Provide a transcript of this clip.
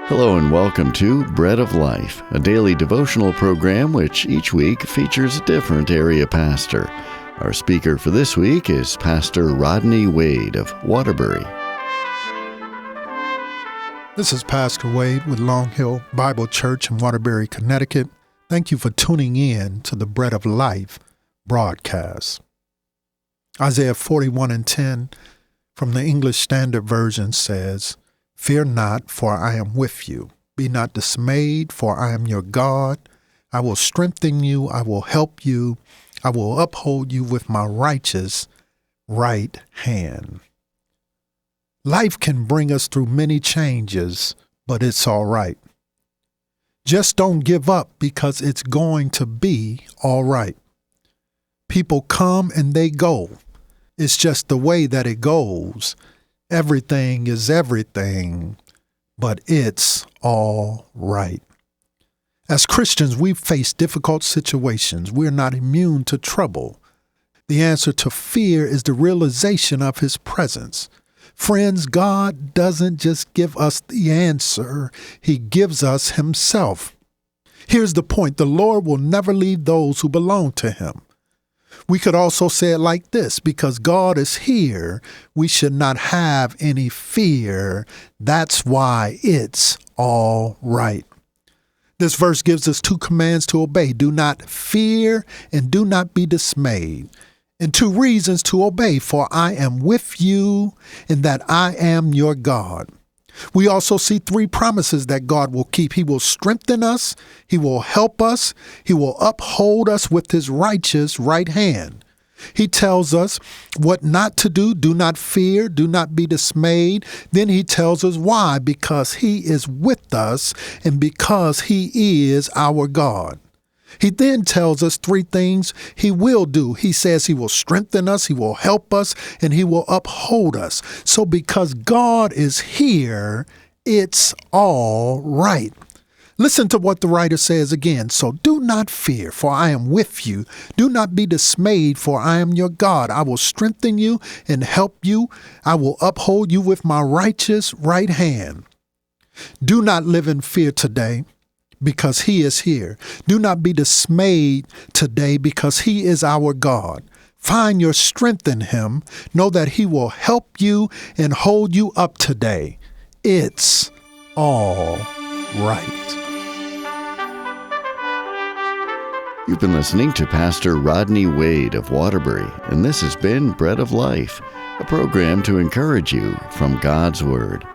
Hello and welcome to Bread of Life, a daily devotional program which each week features a different area pastor. Our speaker for this week is Pastor Rodney Wade of Waterbury. This is Pastor Wade with Long Hill Bible Church in Waterbury, Connecticut. Thank you for tuning in to the Bread of Life broadcast. Isaiah 41:10 from the English Standard Version says, "Fear not, for I am with you. Be not dismayed, for I am your God. I will strengthen you. I will help you. I will uphold you with my righteous right hand." Life can bring us through many changes, but it's all right. Just don't give up because it's going to be all right. People come and they go. It's just the way that it goes. Everything is everything, but it's all right. As Christians, we face difficult situations. We're not immune to trouble. The answer to fear is the realization of His presence. Friends, God doesn't just give us the answer. He gives us Himself. Here's the point. The Lord will never leave those who belong to Him. We could also say it like this: because God is here, we should not have any fear. That's why it's all right. This verse gives us two commands to obey. Do not fear and do not be dismayed. And two reasons to obey: for I am with you and that I am your God. We also see three promises that God will keep. He will strengthen us, He will help us, He will uphold us with His righteous right hand. He tells us what not to do. Do not fear, do not be dismayed. Then He tells us why: because He is with us and because He is our God. He then tells us three things He will do. He says He will strengthen us, He will help us, and He will uphold us. So because God is here, it's all right. Listen to what the writer says again. So do not fear, for I am with you. Do not be dismayed, for I am your God. I will strengthen you and help you. I will uphold you with my righteous right hand. Do not live in fear today, because He is here. Do not be dismayed today, because He is our God. Find your strength in Him. Know that He will help you and hold you up today. It's all right. You've been listening to Pastor Rodney Wade of Waterbury, and this has been Bread of Life, a program to encourage you from God's Word.